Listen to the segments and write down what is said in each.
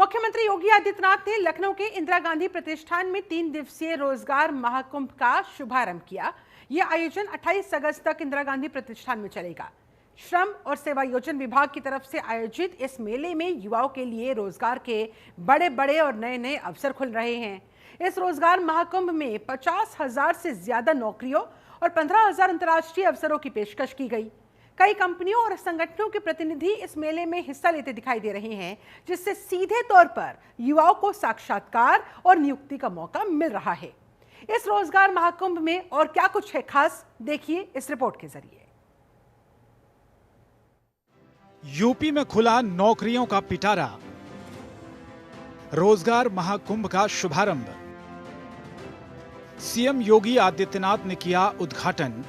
मुख्यमंत्री योगी आदित्यनाथ ने लखनऊ के इंदिरा गांधी प्रतिष्ठान में 3 दिवसीय रोजगार महाकुंभ का शुभारंभ किया। यह आयोजन 28 अगस्त तक इंदिरा गांधी प्रतिष्ठान में चलेगा। श्रम और सेवायोजन विभाग की तरफ से आयोजित इस मेले में युवाओं के लिए रोजगार के बड़े बड़े और नए नए अवसर खुल रहे हैं। इस रोजगार महाकुंभ में 50,000 से ज्यादा नौकरियों और 15,000 अंतर्राष्ट्रीय अवसरों की पेशकश की गई। कई कंपनियों और संगठनों के प्रतिनिधि इस मेले में हिस्सा लेते दिखाई दे रहे हैं, जिससे सीधे तौर पर युवाओं को साक्षात्कार और नियुक्ति का मौका मिल रहा है। इस रोजगार महाकुंभ में और क्या कुछ है खास, देखिए इस रिपोर्ट के जरिए। यूपी में खुला नौकरियों का पिटारा, रोजगार महाकुंभ का शुभारंभ। सीएम योगी आदित्यनाथ ने किया उद्घाटन।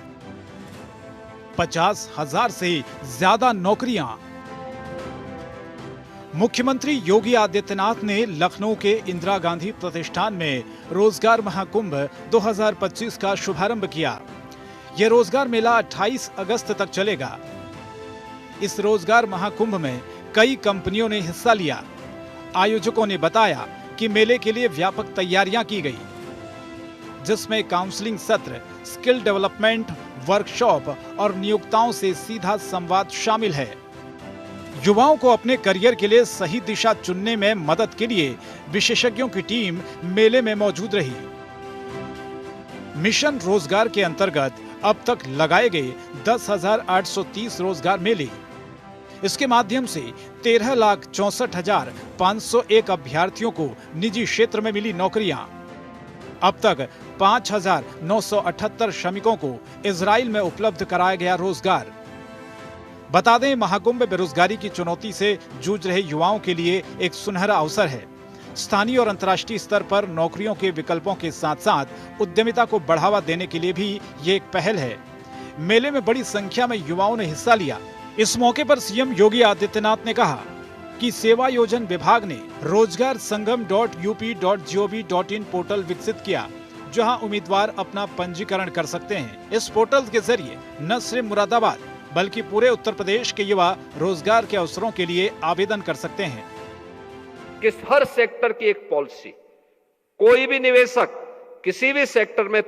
50,000 से ज्यादा नौकरियां। मुख्यमंत्री योगी आदित्यनाथ ने लखनऊ के इंदिरा गांधी प्रतिष्ठान में रोजगार महाकुंभ 2025 का शुभारंभ किया। यह रोजगार मेला 28 अगस्त तक चलेगा। इस रोजगार महाकुंभ में कई कंपनियों ने हिस्सा लिया। आयोजकों ने बताया कि मेले के लिए व्यापक तैयारियां की गई, जिसमें काउंसलिंग सत्र, स्किल डेवलपमेंट, वर्कशॉप और नियोक्ताओं से सीधा संवाद शामिल है। युवाओं को अपने करियर के लिए सही दिशा चुनने में मदद के लिए विशेषज्ञों की टीम मेले में मौजूद रही। मिशन रोजगार के अंतर्गत अब तक लगाए गए 10,830 रोजगार मेले। इसके माध्यम से 13,64,501 अभ्यर्थियों को निजी क्षेत्र में मिली नौकरियां। अब तक 5,978 श्रमिकों को इजराइल में उपलब्ध कराया गया रोजगार। बता दें, महाकुंभ बेरोजगारी की चुनौती से जूझ रहे युवाओं के लिए एक सुनहरा अवसर है। स्थानीय और अंतर्राष्ट्रीय स्तर पर नौकरियों के विकल्पों के साथ साथ उद्यमिता को बढ़ावा देने के लिए भी ये एक पहल है। मेले में बड़ी संख्या में युवाओं ने हिस्सा लिया। इस मौके पर सीएम योगी आदित्यनाथ ने कहा कि सेवायोजन विभाग ने रोजगार संगम.up.gov.in पोर्टल विकसित किया, जहां उम्मीदवार अपना पंजीकरण कर सकते हैं। इस पोर्टल के जरिए न सिर्फ मुरादाबाद बल्कि पूरे उत्तर प्रदेश के युवा रोजगार के अवसरों के लिए आवेदन कर सकते हैं। कि हर सेक्टर की एक पॉलिसी, कोई भी निवेशक किसी भी सेक्टर में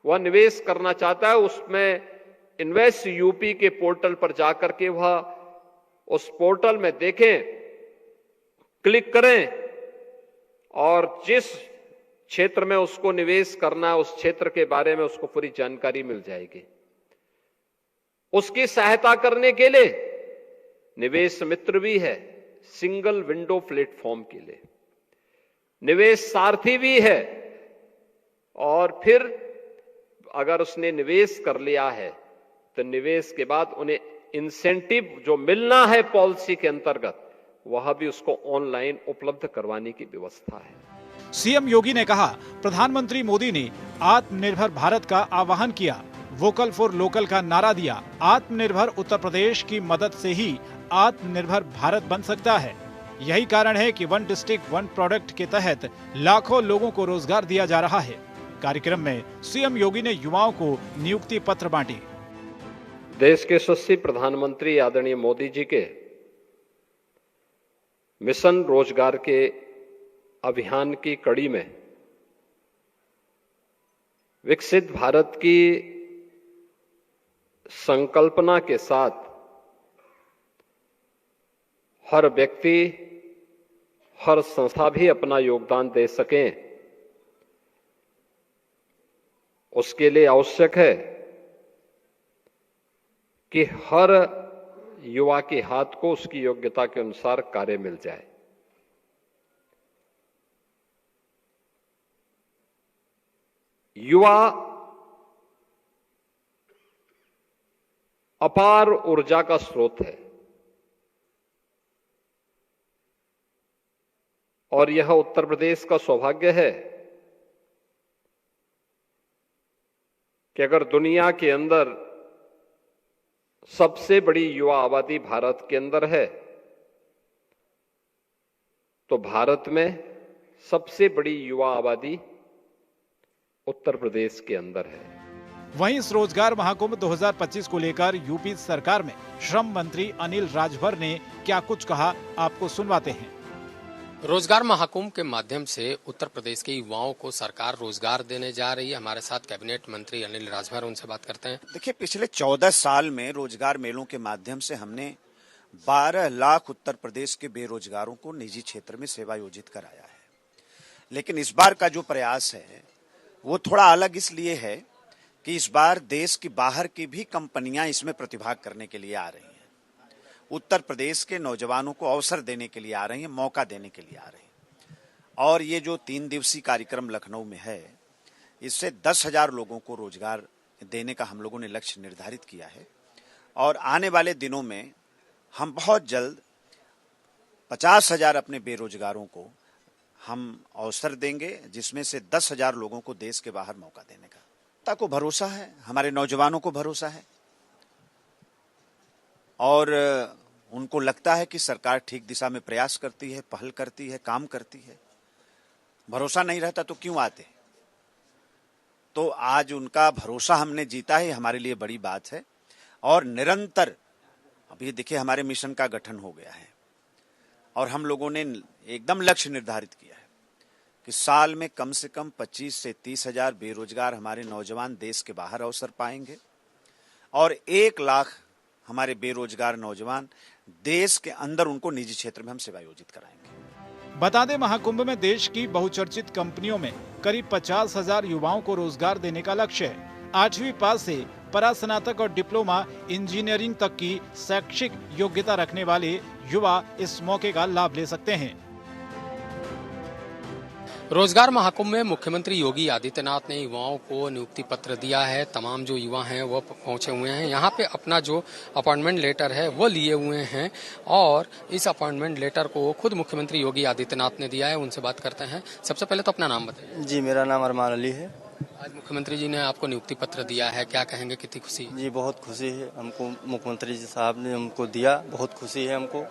वह निवेश करना चाहता है, उसमें इन्वेस्ट यूपी के पोर्टल पर जाकर के वह उस पोर्टल में देखें, क्लिक करें और जिस क्षेत्र में उसको निवेश करना है उस क्षेत्र के बारे में उसको पूरी जानकारी मिल जाएगी। उसकी सहायता करने के लिए निवेश मित्र भी है, सिंगल विंडो प्लेटफॉर्म के लिए निवेश सारथी भी है, और फिर अगर उसने निवेश कर लिया है तो निवेश के बाद उन्हें इंसेंटिव जो मिलना है पॉलिसी के अंतर्गत, वह भी उसको ऑनलाइन उपलब्ध करवाने की व्यवस्था है। सीएम योगी ने कहा, प्रधानमंत्री मोदी ने आत्मनिर्भर भारत का आह्वान किया, वोकल फॉर लोकल का नारा दिया। आत्मनिर्भर उत्तर प्रदेश की मदद से ही आत्मनिर्भर भारत बन सकता है। यही कारण है कि वन डिस्ट्रिक्ट वन प्रोडक्ट के तहत लाखों लोगों को रोजगार दिया जा रहा है। कार्यक्रम में सीएम योगी ने युवाओं को नियुक्ति पत्र बांटे। देश के यशस्वी प्रधानमंत्री आदरणीय मोदी जी के मिशन रोजगार के अभियान की कड़ी में विकसित भारत की संकल्पना के साथ हर व्यक्ति, हर संस्था भी अपना योगदान दे सकें, उसके लिए आवश्यक है कि हर युवा के हाथ को उसकी योग्यता के अनुसार कार्य मिल जाए। युवा अपार ऊर्जा का स्रोत है और यह उत्तर प्रदेश का सौभाग्य है कि अगर दुनिया के अंदर सबसे बड़ी युवा आबादी भारत के अंदर है, तो भारत में सबसे बड़ी युवा आबादी उत्तर प्रदेश के अंदर है। वहीं इस रोजगार महाकुंभ 2025 को लेकर यूपी सरकार में श्रम मंत्री अनिल राजभर ने क्या कुछ कहा, आपको सुनवाते हैं। रोजगार महाकुंभ के माध्यम से उत्तर प्रदेश के युवाओं को सरकार रोजगार देने जा रही है। हमारे साथ कैबिनेट मंत्री अनिल राजभर, उनसे बात करते हैं। देखिए, पिछले 14 साल में रोजगार मेलों के माध्यम से हमने 12 लाख उत्तर प्रदेश के बेरोजगारों को निजी क्षेत्र में सेवायोजित कराया है। लेकिन इस बार का जो प्रयास है वो थोड़ा अलग इसलिए है कि इस बार देश की बाहर की भी कंपनियां इसमें प्रतिभाग करने के लिए आ रही हैं। उत्तर प्रदेश के नौजवानों को अवसर देने के लिए आ रही हैं, मौका देने के लिए आ रही हैं। और ये जो 3 दिवसीय कार्यक्रम लखनऊ में है, इससे 10,000 लोगों को रोजगार देने का हम लोगों ने लक्ष्य निर्धारित किया है। और आने वाले दिनों में हम बहुत जल्द 50,000 अपने बेरोजगारों को हम अवसर देंगे, जिसमें से 10,000 लोगों को देश के बाहर मौका देने का। जनता को भरोसा है, हमारे नौजवानों को भरोसा है और उनको लगता है कि सरकार ठीक दिशा में प्रयास करती है, पहल करती है, काम करती है। भरोसा नहीं रहता तो क्यों आते? तो आज उनका भरोसा हमने जीता है, हमारे लिए बड़ी बात है। और निरंतर अब ये देखिए, हमारे मिशन का गठन हो गया है और हम लोगों ने एकदम लक्ष्य निर्धारित किया है कि साल में कम से कम 25 से 30,000 बेरोजगार हमारे नौजवान देश के बाहर अवसर पाएंगे और 1 लाख हमारे बेरोजगार नौजवान देश के अंदर उनको निजी क्षेत्र में हम सेवायोजित कराएंगे। बता दें, महाकुंभ में देश की बहुचर्चित कंपनियों में करीब 50,000 युवाओं को रोजगार देने का लक्ष्य है। 8वीं पास से परास्नातक और डिप्लोमा इंजीनियरिंग तक की शैक्षिक योग्यता रखने वाले युवा इस मौके का लाभ ले सकते हैं। रोजगार महाकुंभ में मुख्यमंत्री योगी आदित्यनाथ ने युवाओं को नियुक्ति पत्र दिया है। तमाम जो युवा हैं वो पहुंचे हुए हैं, यहाँ पे अपना जो अपॉइंटमेंट लेटर है वो लिए हुए हैं और इस अपॉइंटमेंट लेटर को खुद मुख्यमंत्री योगी आदित्यनाथ ने दिया है। उनसे बात करते हैं। सबसे पहले तो अपना नाम बताइए। जी, मेरा नाम अरमान अली है। आज मुख्यमंत्री जी ने आपको नियुक्ति पत्र दिया है, क्या कहेंगे, कितनी खुशी? जी, बहुत खुशी है हमको, मुख्यमंत्री जी साहब ने हमको दिया, बहुत खुशी है हमको,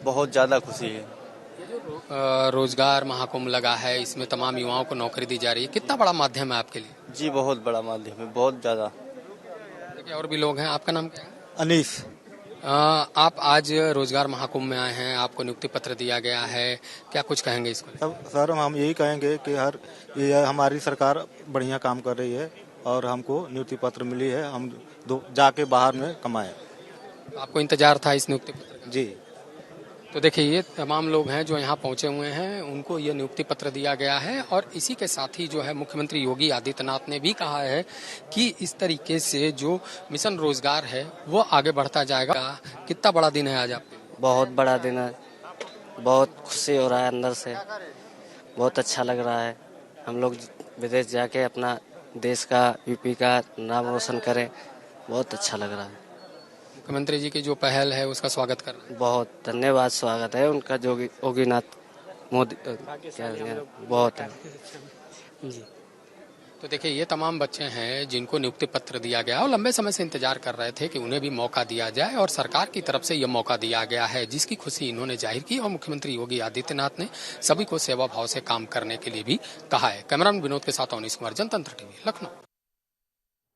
बहुत ज़्यादा खुशी है। रोजगार महाकुंभ लगा है, इसमें तमाम युवाओं को नौकरी दी जा रही है, कितना बड़ा माध्यम है आपके लिए? जी, बहुत बड़ा माध्यम है, बहुत ज़्यादा। देखिए, और भी लोग हैं। आपका नाम क्या है? अनीस। आप आज रोजगार महाकुंभ में आए हैं, आपको नियुक्ति पत्र दिया गया है, क्या कुछ कहेंगे इसको? सर, हम यही कहेंगे कि ये हमारी सरकार बढ़िया काम कर रही है और हमको नियुक्ति पत्र मिली है, हम जाके बाहर में कमाएं। आपको इंतजार था इस नियुक्ति पत्र का? जी। तो देखिए, ये तमाम लोग हैं जो यहाँ पहुंचे हुए हैं, उनको ये नियुक्ति पत्र दिया गया है और इसी के साथ ही जो है मुख्यमंत्री योगी आदित्यनाथ ने भी कहा है कि इस तरीके से जो मिशन रोजगार है वो आगे बढ़ता जाएगा। कितना बड़ा दिन है आज आपके? बहुत बड़ा दिन है, बहुत खुशी हो रहा है, अंदर से बहुत अच्छा लग रहा है। हम लोग विदेश जाके अपना देश का, यूपी का नाम रोशन करें, बहुत अच्छा लग रहा है। मुख्यमंत्री जी की जो पहल है उसका स्वागत कर रहे हैं। बहुत धन्यवाद, स्वागत है उनका, योगीनाथ मोदी क्या बहुत है जी। तो देखिए, ये तमाम बच्चे हैं जिनको नियुक्ति पत्र दिया गया और लंबे समय से इंतजार कर रहे थे कि उन्हें भी मौका दिया जाए और सरकार की तरफ से ये मौका दिया गया है, जिसकी खुशी इन्होंने जाहिर की और मुख्यमंत्री योगी आदित्यनाथ ने सभी को सेवा भाव से काम करने के लिए भी कहा है। कैमरामैन विनोद के साथ अवनीश कुमार, जनतंत्र टीवी, लखनऊ।